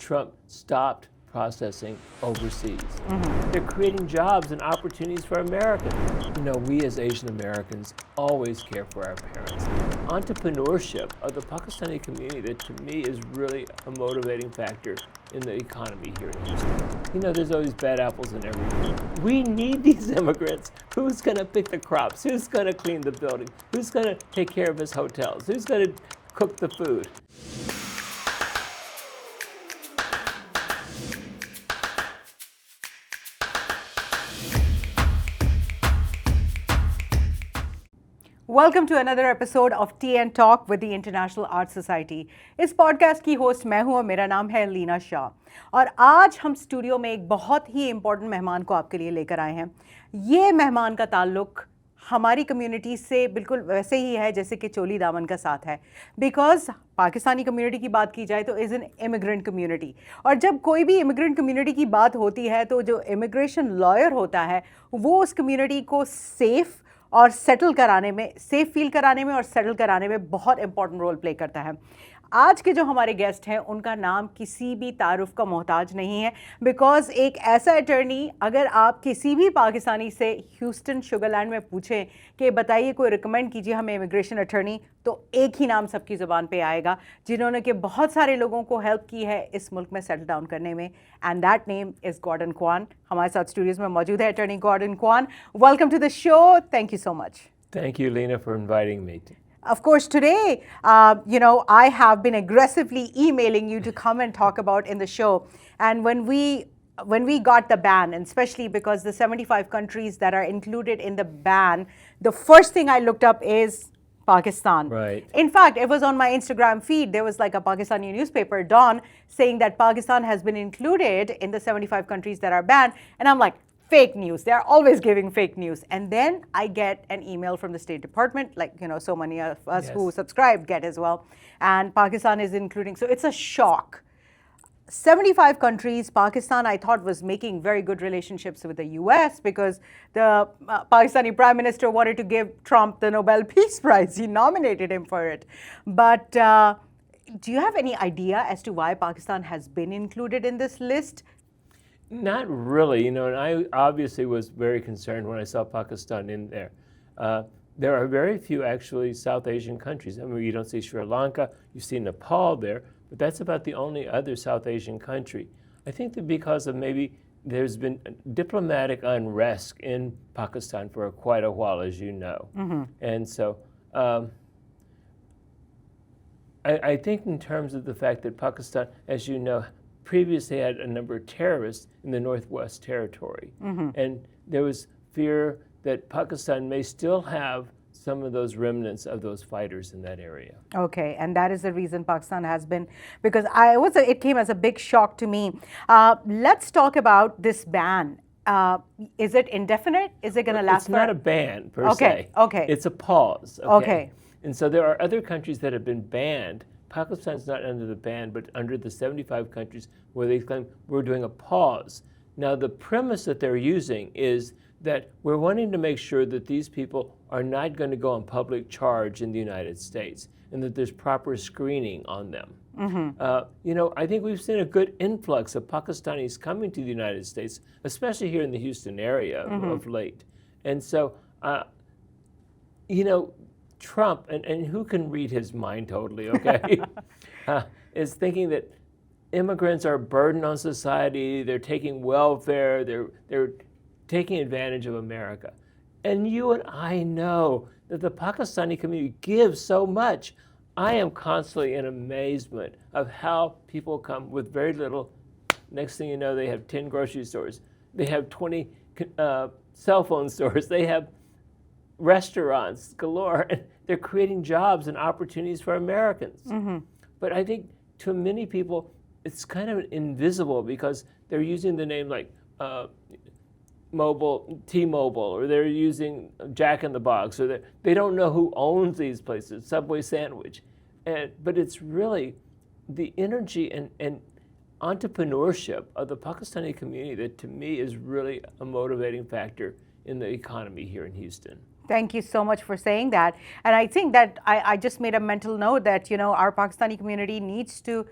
Trump stopped processing overseas. They're creating jobs and opportunities for Americans. You know, we as Asian Americans always care for our parents. Entrepreneurship of the Pakistani community, that to me is really a motivating factor in the economy here in Houston. You know, there's always bad apples in every group. We need these immigrants. Who's going to pick the crops? Who's going to clean the building? Who's going to take care of his hotels? Who's going to cook the food? Welcome to another episode of tea and talk with the international art society. इस podcast की host मैं हूं और मेरा नाम है लीना शाह। और आज हम स्टूडियो में एक बहुत ही इम्पोर्टेंट मेहमान को आपके लिए लेकर आए हैं। ये मेहमान का ताल्लुक हमारी कम्युनिटी से बिल्कुल वैसे ही है जैसे कि चोली दामन का साथ है। बिकॉज पाकिस्तानी कम्युनिटी की बात की जाए तो इज़ एन इमिग्रेंट कम्युनिटी, और जब कोई भी इमिग्रेंट कम्युनिटी की बात होती है तो जो इमिग्रेशन लॉयर होता है वो उस कम्युनिटी को सेफ़ और सेटल कराने में, सेफ फील कराने में और सेटल कराने में बहुत इंपॉर्टेंट रोल प्ले करता है। आज के जो हमारे गेस्ट हैं उनका नाम किसी भी तारुफ का मोहताज नहीं है। बिकॉज एक ऐसा अटर्नी, अगर आप किसी भी पाकिस्तानी से ह्यूस्टन शुगरलैंड में पूछें कि बताइए कोई रिकमेंड कीजिए हमें इमिग्रेशन अटर्नी, तो एक ही नाम सबकी ज़ुबान पे आएगा जिन्होंने कि बहुत सारे लोगों को हेल्प की है इस मुल्क में सेटल डाउन करने में, and that name is Gordon Kwan. हमारे साथ स्टूडियोज़ में मौजूद है attorney Gordon Kwan. Welcome to the show. Thank you so much. Thank you, Leena, for inviting me. Of course, today, I have been aggressively emailing you to come and talk about in the show. And when we got the ban, and especially because the 75 countries that are included in the ban, the first thing I looked up is Pakistan. Right. In fact, it was on my Instagram feed. There was like a Pakistani newspaper, Dawn, saying that Pakistan has been included in the 75 countries that are banned. And I'm like, fake news. They're always giving fake news. And then I get an email from the State Department, like, so many of us who subscribed get as well. And Pakistan is including. So it's a shock. 75 countries. Pakistan, I thought, was making very good relationships with the US because the Pakistani Prime Minister wanted to give Trump the Nobel Peace Prize. He nominated him for it. But do you have any idea as to why Pakistan has been included in this list? Not really, and I obviously was very concerned when I saw Pakistan in there. There are very few actually South Asian countries. I mean, you don't see Sri Lanka, you see Nepal there, but that's about the only other South Asian country. I think that because of maybe there's been diplomatic unrest in Pakistan for quite a while, as you know. And so I think in terms of the fact that Pakistan, as you know, previously had a number of terrorists in the Northwest Territory. And there was fear that Pakistan may still have some of those remnants of those fighters in that area. Okay, and that is the reason Pakistan has been, because it came as a big shock to me. Let's talk about this ban. Is it indefinite? Is it going to last? It's not a ban per se. Okay. It's a pause. Okay. And so there are other countries that have been banned. Pakistan's not under the ban, but under the 75 countries where they claim we're doing a pause. Now, the premise that they're using is that we're wanting to make sure that these people are not going to go on public charge in the United States and that there's proper screening on them. I think we've seen a good influx of Pakistanis coming to the United States, especially here in the Houston area of late. And so, Trump, and who can read his mind totally, okay, is thinking that immigrants are a burden on society, they're taking welfare, they're taking advantage of America. And you and I know that the Pakistani community gives so much. I am constantly in amazement of how people come with very little. Next thing you know, they have 10 grocery stores. They have 20 cell phone stores. They have restaurants galore, and they're creating jobs and opportunities for Americans. But I think to many people, it's kind of invisible because they're using the name like T-Mobile, or they're using Jack in the Box, or they don't know who owns these places, Subway Sandwich. But it's really the energy and entrepreneurship of the Pakistani community that to me is really a motivating factor in the economy here in Houston. Thank you so much for saying that. And I think that I just made a mental note that, our Pakistani community needs to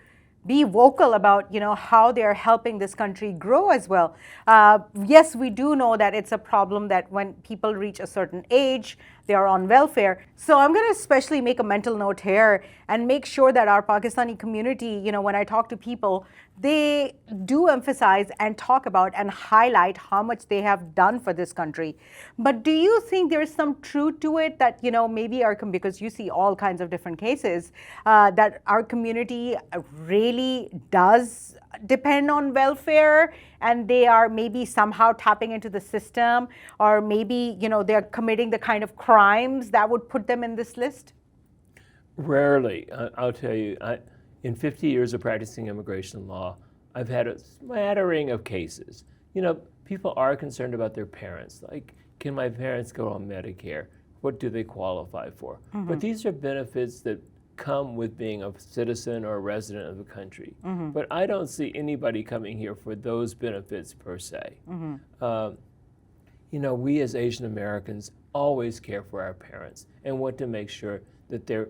be vocal about, how they're helping this country grow as well. Yes, we do know that it's a problem that when people reach a certain age, they are on welfare. So I'm going to especially make a mental note here and make sure that our Pakistani community, when I talk to people, they do emphasize and talk about and highlight how much they have done for this country. But do you think there is some truth to it that, maybe because you see all kinds of different cases, that our community really does depend on welfare and they are maybe somehow tapping into the system, or maybe, they're committing the kind of crimes that would put them in this list? Rarely. I'll tell you, in 50 years of practicing immigration law, I've had a smattering of cases. People are concerned about their parents. Like, can my parents go on Medicare? What do they qualify for? But these are benefits that come with being a citizen or a resident of the country. But I don't see anybody coming here for those benefits per se. We as Asian Americans always care for our parents and want to make sure that they're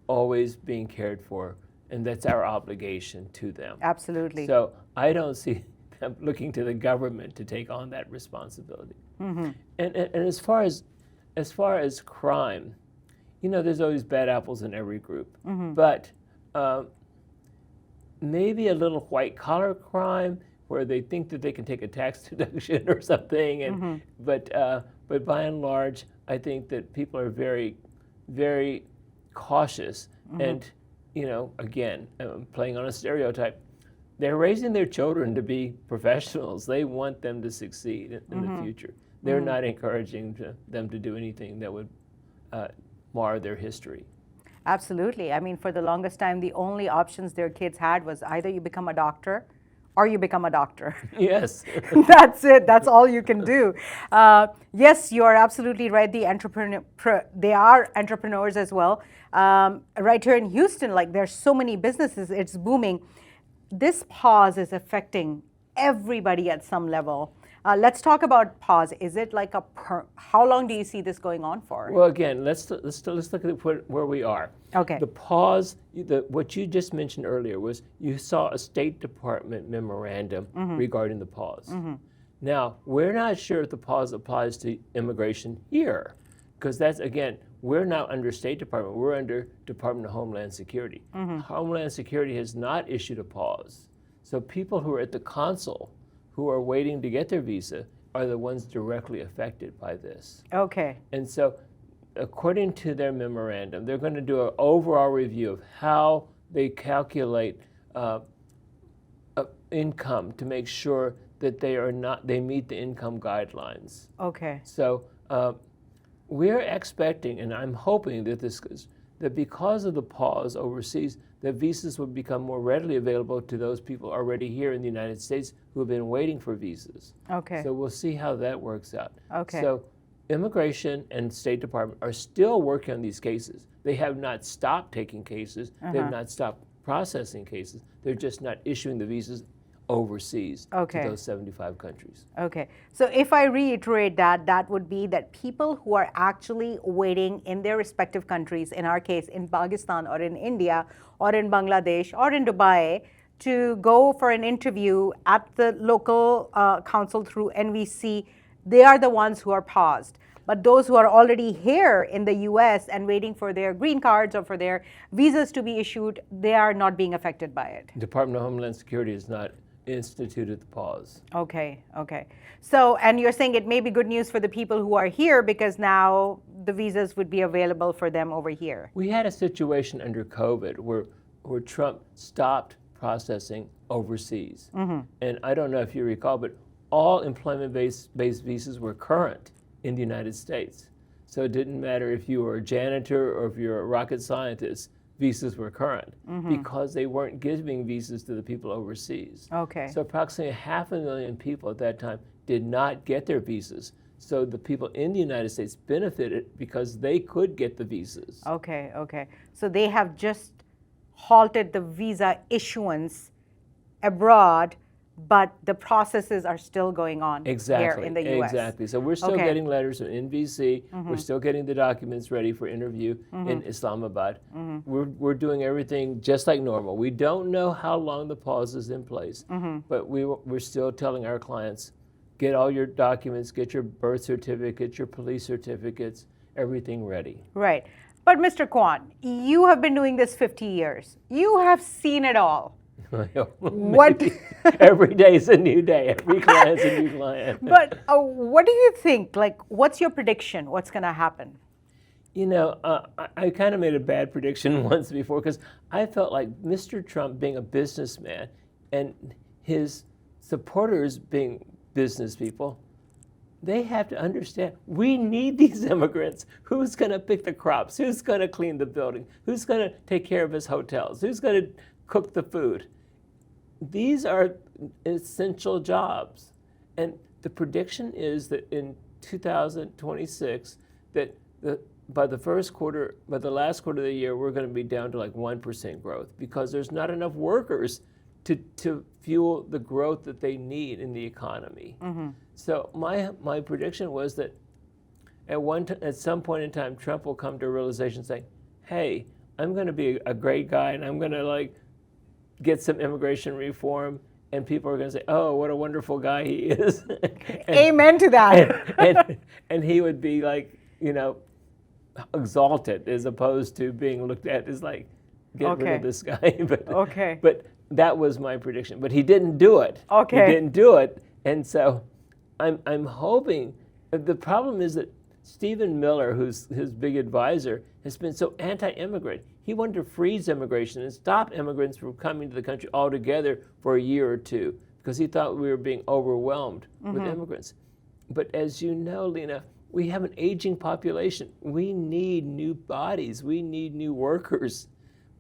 always being cared for, and that's our obligation to them. Absolutely. So I don't see them looking to the government to take on that responsibility. And as far as crime, there's always bad apples in every group. But maybe a little white collar crime where they think that they can take a tax deduction or something. But by and large, I think that people are very, very cautious. And, again, playing on a stereotype, they're raising their children to be professionals. They want them to succeed in the future. They're not encouraging them to do anything that would mar their history. Absolutely. I mean, for the longest time, the only options their kids had was either you become a doctor or you become a doctor. Yes. That's it. That's all you can do. Yes, you are absolutely right. They are entrepreneurs as well. Right here in Houston, there's so many businesses. It's booming. This pause is affecting everybody at some level. Let's talk about pause. Is it how long do you see this going on for? Well, again, let's look at where we are. Okay. The pause, what you just mentioned earlier was you saw a State Department memorandum regarding the pause. Now, we're not sure if the pause applies to immigration here, because that's, again, we're not under State Department. We're under Department of Homeland Security. Homeland Security has not issued a pause. So people who are at the consul who are waiting to get their visa are the ones directly affected by this. Okay. And so, according to their memorandum, they're going to do an overall review of how they calculate income to make sure that they meet the income guidelines. Okay. So we're expecting, and I'm hoping that because of the pause overseas, that visas will become more readily available to those people already here in the United States who have been waiting for visas. Okay. So we'll see how that works out. Okay. So Immigration and State Department are still working on these cases. They have not stopped taking cases. They have not stopped processing cases. They're just not issuing the visas overseas to those 75 countries. Okay. So if I reiterate that would be that people who are actually waiting in their respective countries, in our case in Pakistan or in India or in Bangladesh or in Dubai, to go for an interview at the local council through NVC, they are the ones who are paused. But those who are already here in the US and waiting for their green cards or for their visas to be issued, they are not being affected by it. Department of Homeland Security has not instituted the pause. Okay. So, and you're saying it may be good news for the people who are here because now the visas would be available for them over here. We had a situation under COVID where Trump stopped processing overseas. And I don't know if you recall, but all employment-based visas were current in the United States. So it didn't matter if you were a janitor or if you're a rocket scientist, visas were current because they weren't giving visas to the people overseas. Okay. So approximately 500,000 people at that time did not get their visas. So the people in the United States benefited because they could get the visas. Okay. So they have just halted the visa issuance abroad but the processes are still going on Exactly. here in the U.S. Exactly. So we're still getting letters from NVC. We're still getting the documents ready for interview in Islamabad. We're doing everything just like normal. We don't know how long the pause is in place, but we're still telling our clients, get all your documents, get your birth certificate, your police certificates, everything ready. Right. But Mr. Quan, you have been doing this 50 years. You have seen it all. What? Every day is a new day. Every client's a new client. But what do you think? Like, what's your prediction? What's going to happen? You know, I kind of made a bad prediction once before because I felt like Mr. Trump being a businessman and his supporters being business people, they have to understand we need these immigrants. Who's going to pick the crops? Who's going to clean the building? Who's going to take care of his hotels? Who's going to cook the food? These are essential jobs. And the prediction is that in 2026, that by the last quarter of the year, we're going to be down to like 1% growth because there's not enough workers to fuel the growth that they need in the economy. So my prediction was that at some point in time, Trump will come to a realization saying, hey, I'm going to be a great guy and I'm going to like get some immigration reform, and people are going to say, oh, what a wonderful guy he is. Amen to that. And he would be like, you know, exalted as opposed to being looked at as like, get rid of this guy. But that was my prediction. But he didn't do it. He didn't do it. And so I'm hoping, the problem is that Stephen Miller, who's his big advisor, has been so anti-immigrant. He wanted to freeze immigration and stop immigrants from coming to the country altogether for a year or two because he thought we were being overwhelmed with immigrants. But as you know, Leena, we have an aging population. We need new bodies. We need new workers.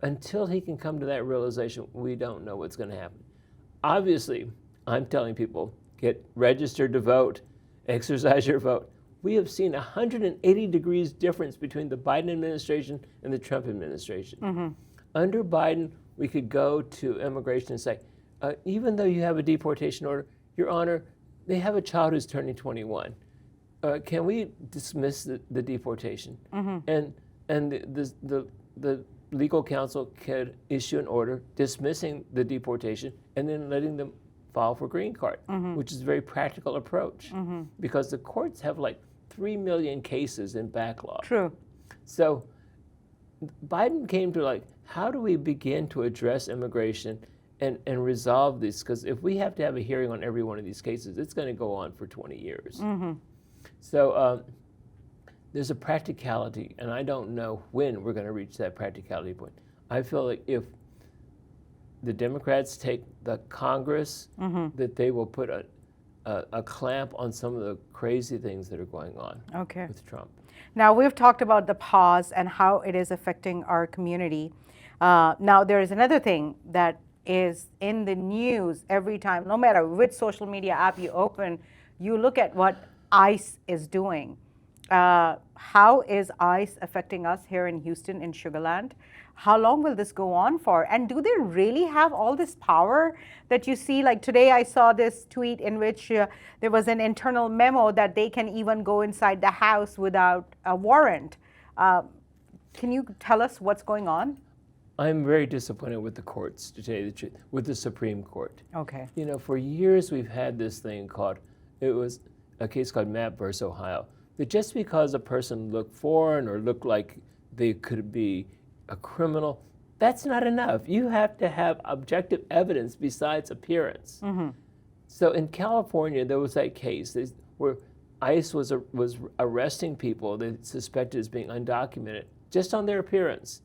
Until he can come to that realization, we don't know what's going to happen. Obviously, I'm telling people, get registered to vote, exercise your vote. We have seen 180 degrees difference between the Biden administration and the Trump administration. Under Biden, we could go to immigration and say, even though you have a deportation order, Your Honor, they have a child who's turning 21. Can we dismiss the deportation? And the legal counsel could issue an order dismissing the deportation and then letting them file for green card, which is a very practical approach because the courts have like 3 million cases in backlog. True. So Biden came to like, how do we begin to address immigration and resolve this? Because if we have to have a hearing on every one of these cases, it's going to go on for 20 years. So there's a practicality, and I don't know when we're going to reach that practicality point. I feel like if the Democrats take the Congress, that they will put a clamp on some of the crazy things that are going on with Trump. Now, we've talked about the pause and how it is affecting our community. Now, there is another thing that is in the news every time, no matter which social media app you open, you look at what ICE is doing. How is ICE affecting us here in Houston, in Sugar Land? How long will this go on for? And do they really have all this power that you see? Like today I saw this tweet in which there was an internal memo that they can even go inside the house without a warrant. Can you tell us what's going on? I'm very disappointed with the courts, to tell you the truth, with the Supreme Court. Okay. You know, for years we've had this thing called, it was a case called Mapp versus Ohio, that just because a person looked foreign or looked like they could be a criminal, that's not enough. You have to have objective evidence besides appearance. So in California, there was that case where ICE was arresting people they suspected as being undocumented just on their appearance.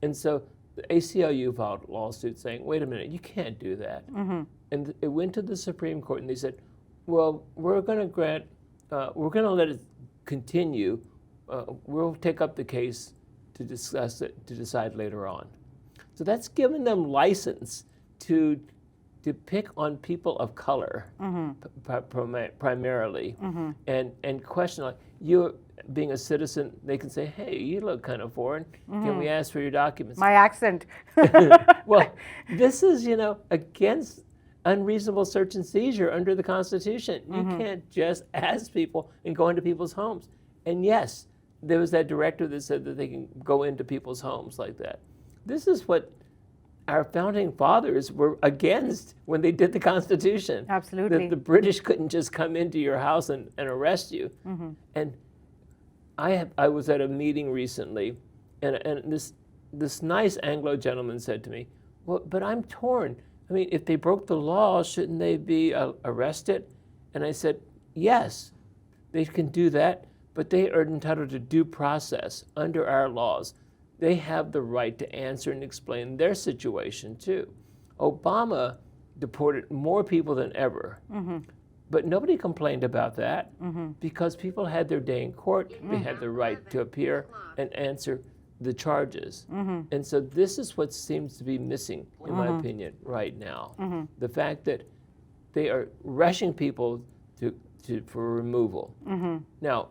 And so the ACLU filed a lawsuit saying, wait a minute, you can't do that. And it went to the Supreme Court and they said, well, we're going to let it continue. We'll take up the case to discuss it, to decide later on. So that's given them license to pick on people of color primarily and question, like, you being a citizen, they can say, hey, you look kind of foreign. Can we ask for your documents? My accent. Well, this is, against unreasonable search and seizure under the Constitution. You can't just ask people and go into people's homes. And yes, there was that directive that said that they can go into people's homes like that. This is what our founding fathers were against when they did the Constitution. Absolutely. That the British couldn't just come into your house and arrest you. And I was at a meeting recently, and this nice Anglo gentleman said to me, well, but I'm torn. I mean, if they broke the law, shouldn't they be arrested? And I said, yes, they can do that, but they are entitled to due process under our laws. They have the right to answer and explain their situation too. Obama deported more people than ever, but nobody complained about that because people had their day in court. They had the right to appear and answer the charges. And so this is what seems to be missing, in my opinion, right now. The fact that they are rushing people for removal. Now,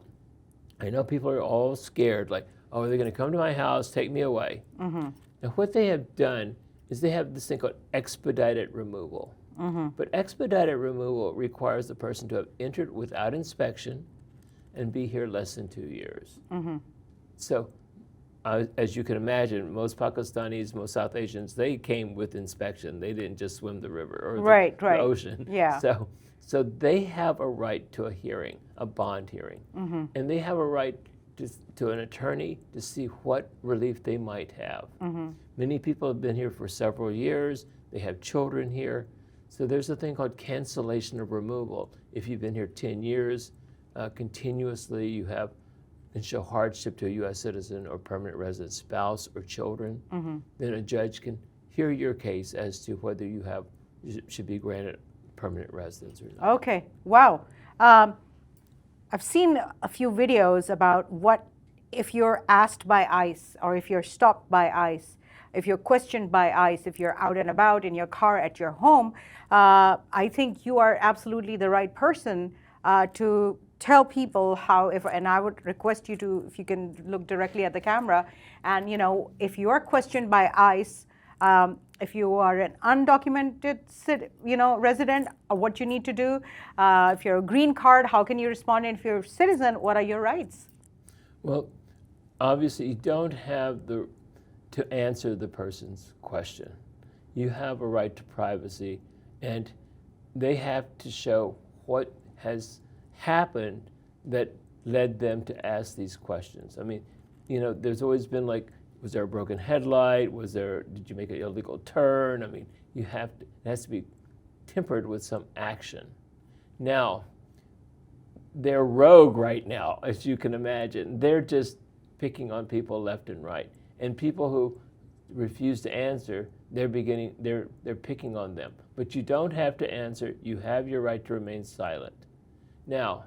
I know people are all scared, like, oh, they're going to come to my house, take me away. Now, what they have done is they have this thing called expedited removal. But expedited removal requires the person to have entered without inspection and be here less than 2 years. So, as you can imagine, most Pakistanis, most South Asians, they came with inspection. They didn't just swim the river or the ocean. Yeah. So they have a right to a hearing, a bond hearing. And they have a right to an attorney to see what relief they might have. Many people have been here for several years. They have children here. So there's a thing called cancellation of removal. If you've been here 10 years continuously, you have and show hardship to a U.S. citizen or permanent resident spouse or children, then a judge can hear your case as to whether you should be granted permanent residence or not. Okay, wow. I've seen a few videos about what if you're asked by ICE or if you're stopped by ICE, if you're questioned by ICE, if you're out and about in your car at your home. I think you are absolutely the right person to tell people how, and I would request you to, if you can look directly at the camera, and if you are questioned by ICE, if you are an undocumented resident, what you need to do. If you're a green card, how can you respond? And if you're a citizen, what are your rights? Well, obviously you don't have to answer the person's question. You have a right to privacy, and they have to show what has happened that led them to ask these questions. I mean, there's always been like, was there a broken headlight? Did you make an illegal turn? I mean, it has to be tempered with some action. Now, they're rogue right now, as you can imagine. They're just picking on people left and right. And people who refuse to answer, they're picking on them. But you don't have to answer. You have your right to remain silent. Now,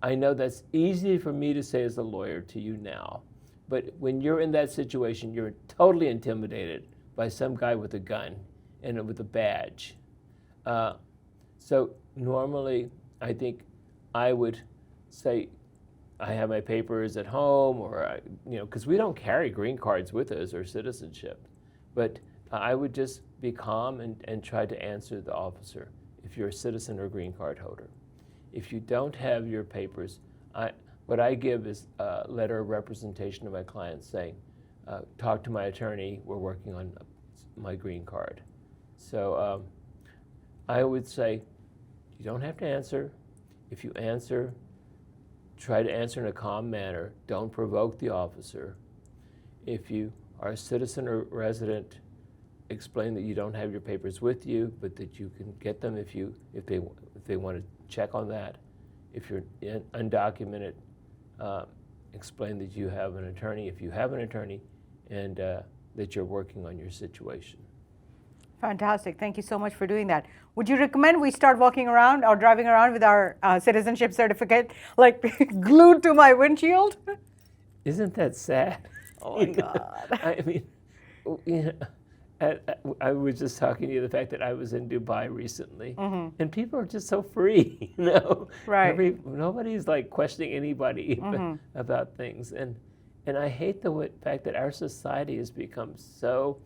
I know that's easy for me to say as a lawyer to you now, but when you're in that situation, you're totally intimidated by some guy with a gun and with a badge. So normally, I think I would say, I have my papers at home, or because we don't carry green cards with us or citizenship, but I would just be calm and try to answer the officer if you're a citizen or green card holder. If you don't have your papers, what I give is a letter of representation to my clients saying, talk to my attorney, we're working on my green card. So I would say, you don't have to answer. If you answer, try to answer in a calm manner. Don't provoke the officer. If you are a citizen or resident, explain that you don't have your papers with you, but that you can get them if they want to check on that. If you're undocumented, explain that you have an attorney, if you have an attorney, and that you're working on your situation. Fantastic. Thank you so much for doing that. Would you recommend we start walking around or driving around with our citizenship certificate like glued to my windshield? Isn't that sad? Oh my God. I mean, I was just talking to you the fact that I was in Dubai recently, and people are just so free, Right. Nobody's like questioning anybody about things, and I hate the fact that our society has become so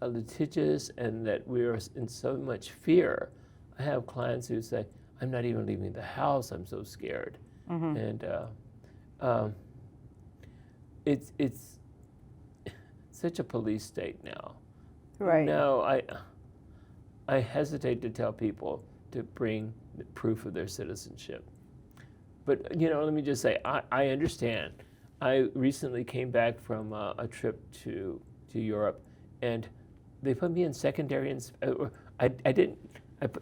litigious and that we are in so much fear I have clients who say, I'm not even leaving the house, I'm so scared. And it's such a police state now. Right. No, I hesitate to tell people to bring the proof of their citizenship. But, let me just say, I understand. I recently came back from a trip to Europe, and they put me in secondary. I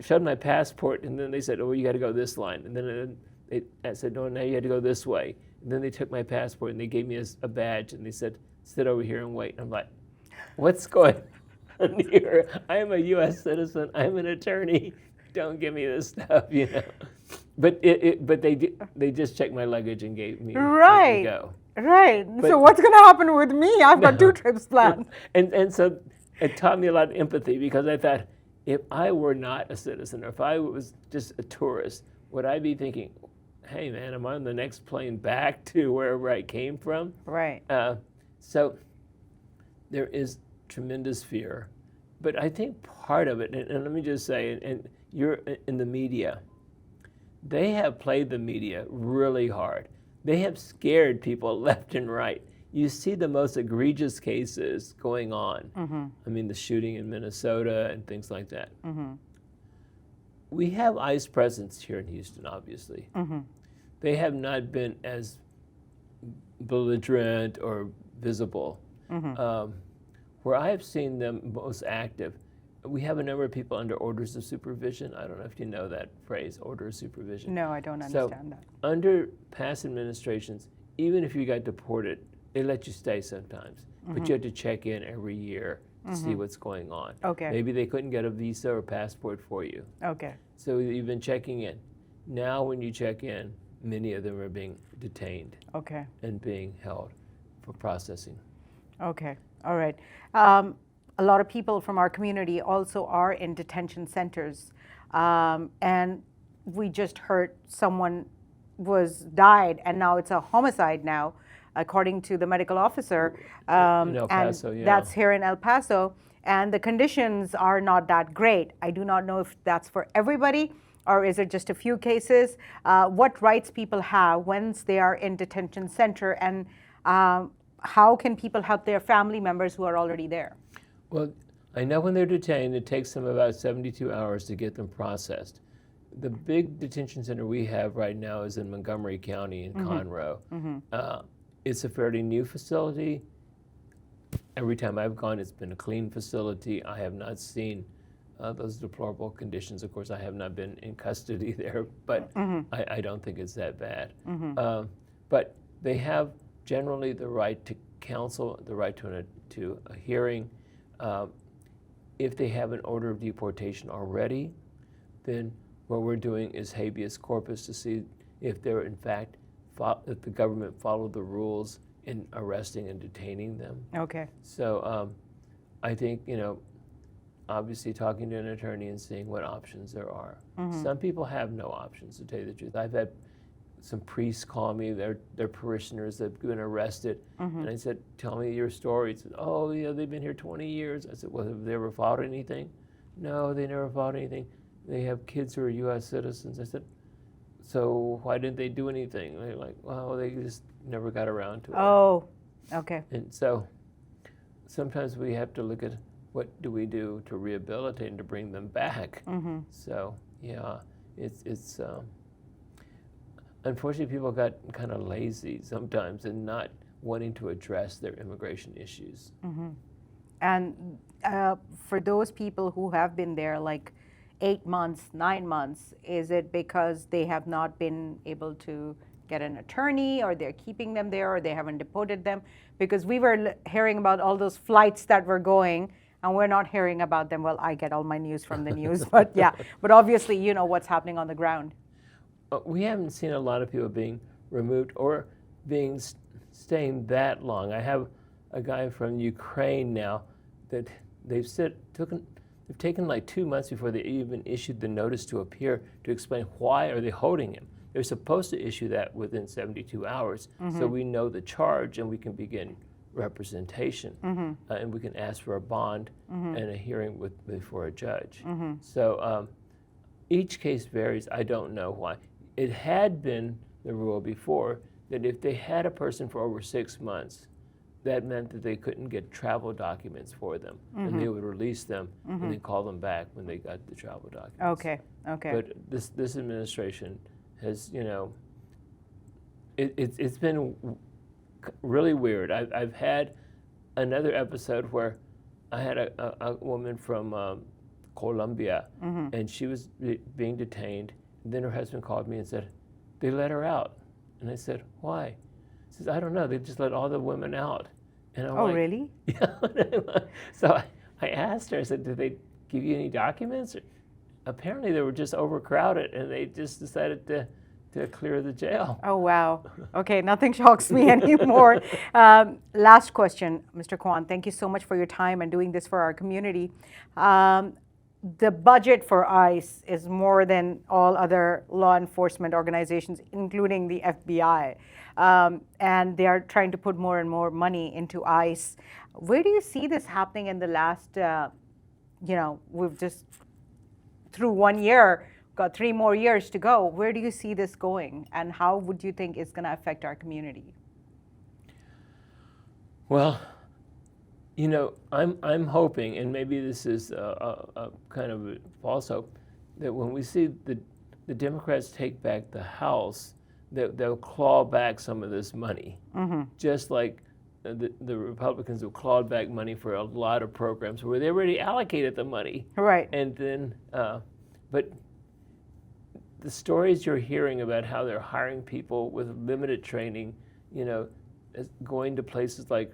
showed my passport, and then they said, "Oh, you got to go this line." And then I said, "No, now you had to go this way." And then they took my passport and they gave me a badge, and they said, "Sit over here and wait." And I'm like, "What's going on here? I am a U.S. citizen. I'm an attorney. Don't give me this stuff, But they just checked my luggage and gave me let me go. Right. So what's going to happen with me? I've got 2 trips planned. And so it taught me a lot of empathy, because I thought, if I were not a citizen, or if I was just a tourist, would I be thinking, hey man, am I on the next plane back to wherever I came from? Right. So there is tremendous fear. But I think part of it, and let me just say, and you're in the media, they have played the media really hard. They have scared people left and right. You see the most egregious cases going on. I mean, the shooting in Minnesota and things like that. We have ICE presence here in Houston, obviously. They have not been as belligerent or visible. Where I have seen them most active, we have a number of people under orders of supervision. I don't know if you know that phrase, order of supervision. No, I don't understand that. Under past administrations, even if you got deported, they let you stay sometimes, but you have to check in every year to see what's going on. Okay. Maybe they couldn't get a visa or passport for you. Okay. So you've been checking in. Now when you check in, many of them are being detained. Okay. And being held for processing. Okay. All right. A lot of people from our community also are in detention centers. And we just heard someone died, and now it's a homicide now, according to the medical officer. In El Paso, and that's here in El Paso. And the conditions are not that great. I do not know if that's for everybody, or is it just a few cases? What rights people have once they are in detention center, and how can people help their family members who are already there? Well, I know when they're detained, it takes them about 72 hours to get them processed. The big detention center we have right now is in Montgomery County in Conroe. It's a fairly new facility. Every time I've gone, it's been a clean facility. I have not seen those deplorable conditions. Of course, I have not been in custody there, but I don't think it's that bad. But they have generally the right to counsel, the right to a hearing. If they have an order of deportation already, then what we're doing is habeas corpus to see if they're in fact, if the government followed the rules in arresting and detaining them. Okay. So I think, obviously talking to an attorney and seeing what options there are. Some people have no options, to tell you the truth. I've had some priests call me, their parishioners that have been arrested, and I said, tell me your story. He said, oh, yeah, they've been here 20 years. I said, well, have they ever fought anything? No, they never fought anything. They have kids who are U.S. citizens. I said, so why didn't they do anything? They're like, well, they just never got around to it. Oh, okay. And so sometimes we have to look at what do we do to rehabilitate and to bring them back. So, yeah, it's unfortunately, people got kind of lazy sometimes in not wanting to address their immigration issues. And for those people who have been there like 8 months, 9 months, is it because they have not been able to get an attorney, or they're keeping them there, or they haven't deported them? Because we were hearing about all those flights that were going, and we're not hearing about them. Well, I get all my news from the news, but yeah. But obviously, you know what's happening on the ground. We haven't seen a lot of people being removed or staying that long. I have a guy from Ukraine now that they've taken like 2 months before they even issued the notice to appear to explain why are they holding him. They're supposed to issue that within 72 hours, so we know the charge and we can begin representation, and we can ask for a bond and a hearing before a judge. So, each case varies. I don't know why. It had been the rule before that if they had a person for over 6 months, that meant that they couldn't get travel documents for them, and they would release them and then call them back when they got the travel documents. Okay. But this administration has, it's been really weird. I've had another episode where I had a woman from Colombia, and she was being detained. And then her husband called me and said, they let her out. And I said, why? He says, I don't know. They just let all the women out. And I'm like, really? Yeah. So I asked her, I said, did they give you any documents? Apparently they were just overcrowded, and they just decided to clear the jail. Oh, wow. Okay, nothing shocks me anymore. Last question, Mr. Quan. Thank you so much for your time and doing this for our community. The budget for ICE is more than all other law enforcement organizations, including the FBI. And they are trying to put more and more money into ICE. Where do you see this happening in the last, we've just, through 1 year, got 3 more years to go. Where do you see this going, and how would you think it's going to affect our community? Well, I'm hoping, and maybe this is a kind of a false hope, that when we see the Democrats take back the House, they'll claw back some of this money, just like the Republicans have clawed back money for a lot of programs where they already allocated the money. Right. And then, but the stories you're hearing about how they're hiring people with limited training, going to places like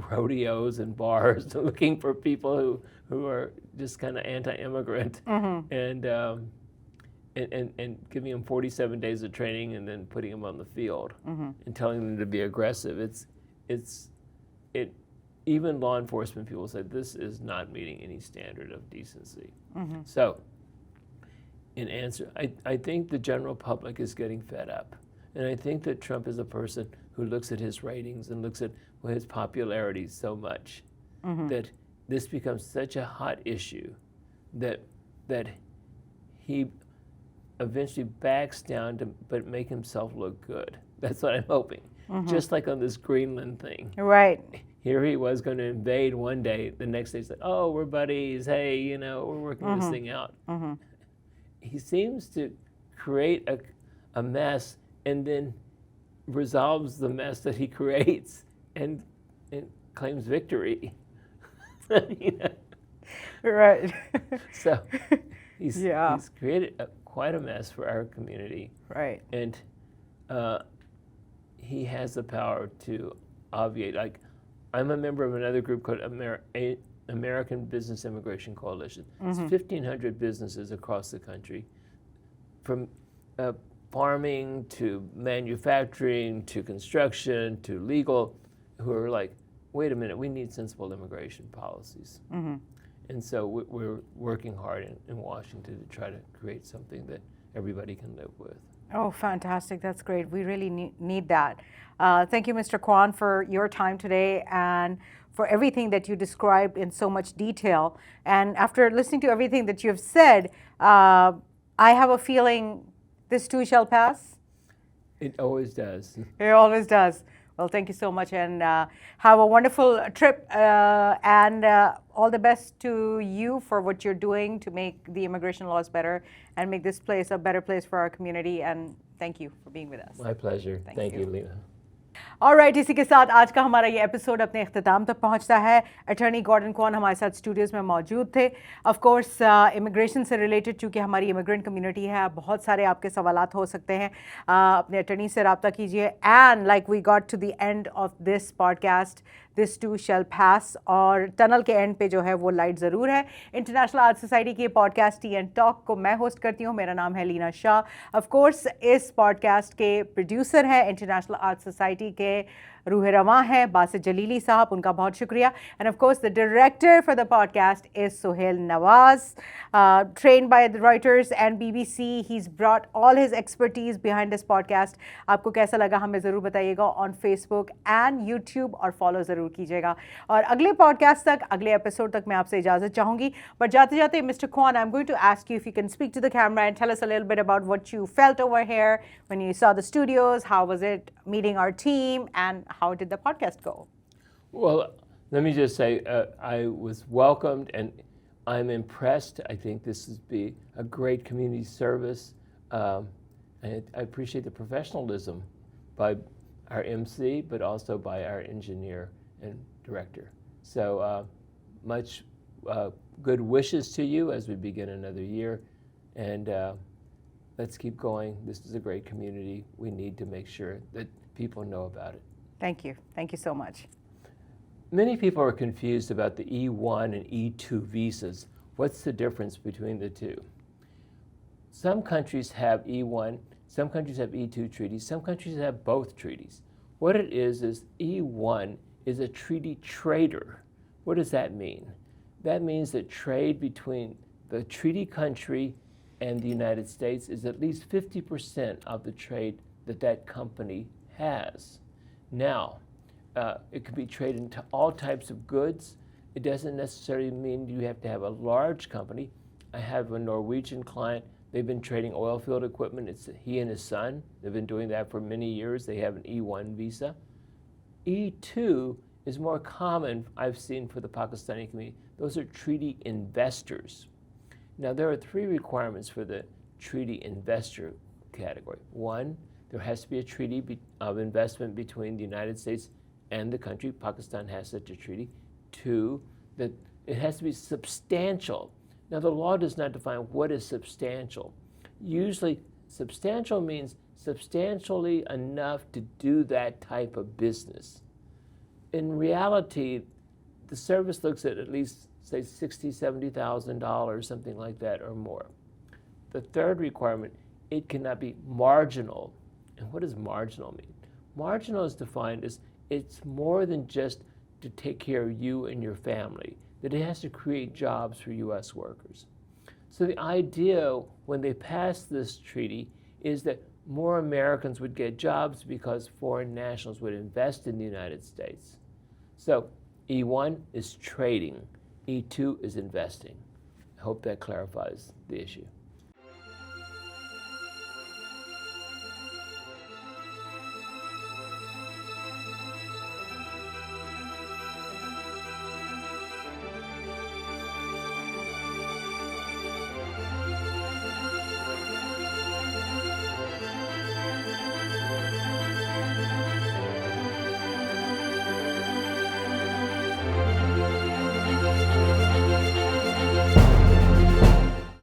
rodeos and bars looking for people who are just kind of anti-immigrant, and giving them 47 days of training and then putting them on the field and telling them to be aggressive. Even law enforcement people say this is not meeting any standard of decency. So, in answer, I think the general public is getting fed up, and I think that Trump is a person who looks at his ratings and looks at his popularity so much that this becomes such a hot issue that he eventually backs down to but make himself look good. That's what I'm hoping. Just like on this Greenland thing. Right. Here he was going to invade one day. The next day he said, oh, we're buddies. Hey, we're working this thing out. He seems to create a mess and then resolves the mess that he creates and claims victory. Right. So he's created quite a mess for our community. Right. And he has the power to obviate. Like, I'm a member of another group called American Business Immigration Coalition. It's 1,500 businesses across the country, from farming to manufacturing to construction to legal, who are like, wait a minute, we need sensible immigration policies. And so we're working hard in Washington to try to create something that everybody can live with. Oh, fantastic. That's great. We really need that. Thank you, Mr. Quan, for your time today and for everything that you described in so much detail. And after listening to everything that you've said, I have a feeling this too shall pass. It always does. It always does. Well, thank you so much, and have a wonderful trip, and all the best to you for what you're doing to make the immigration laws better and make this place a better place for our community. And thank you for being with us. My pleasure. Thank you, Leena. Alright, इसी के साथ आज का हमारा ये episode अपने अख्ताम तक पहुंचता है. अटर्नी गॉर्डन क्वान हमारे साथ स्टूडियोज़ में मौजूद थे. ऑफ कोर्स इमिग्रेशन से रिलेटेड, चूँकि हमारी इमिग्रेंट कम्युनिटी है, बहुत सारे आपके सवालात हो सकते हैं. अपने अटर्नी से रब्ता कीजिए. And like we got to the end of this podcast, this too shall pass, और टनल के एंड पे जो है वो लाइट ज़रूर है. इंटरनेशनल आर्ट सोसाइटी के पॉडकास्ट टी एंड टॉक को मैं होस्ट करती हूँ. मेरा नाम है लीना शाह. ऑफ कोर्स इस पॉडकास्ट के प्रोड्यूसर हैं इंटरनेशनल आर्ट सोसाइटी के रूह रवां हैं बासित जलीली साहब, उनका बहुत शुक्रिया. And of course, the director for the podcast is Suhail Nawaz, trained by the Reuters and BBC. He's brought all his expertise behind this podcast. आपको कैसा लगा हमें ज़रूर बताइएगा on Facebook and YouTube, और follow ज़रूर कीजिएगा. और अगले podcast तक, अगले episode तक मैं आपसे इजाज़त चाहूँगी. पर जाते जाते Mr. Quan, I'm going to ask you if you can speak to the camera and tell us a little bit about what you felt over here when you saw the studios. How was it meeting our team, and how did the podcast go? Well, let me just say, I was welcomed and I'm impressed. I think this would be a great community service. And I appreciate the professionalism by our MC, but also by our engineer and director. So much good wishes to you as we begin another year. And let's keep going. This is a great community. We need to make sure that people know about it. Thank you. Thank you so much. Many people are confused about the E1 and E2 visas. What's the difference between the two? Some countries have E1, some countries have E2 treaties, some countries have both treaties. What it is E1 is a treaty trader. What does that mean? That means that trade between the treaty country and the United States is at least 50% of the trade that company has. Now, it could be traded into all types of goods. It doesn't necessarily mean you have to have a large company. I have a Norwegian client. They've been trading oil field equipment. It's he and his son. They've been doing that for many years. They have an E1 visa. E2 is more common, I've seen, for the Pakistani community. Those are treaty investors. Now, there are three requirements for the treaty investor category. One, there has to be a treaty of investment between the United States and the country. Pakistan has such a treaty. Two, that it has to be substantial. Now, the law does not define what is substantial. Usually, substantial means substantially enough to do that type of business. In reality, the service looks at least, say, $60,000, $70,000, something like that, or more. The third requirement, it cannot be marginal. And what does marginal mean? Marginal is defined as it's more than just to take care of you and your family, that it has to create jobs for U.S. workers. So the idea when they passed this treaty is that more Americans would get jobs because foreign nationals would invest in the United States. So E1 is trading, E2 is investing. I hope that clarifies the issue.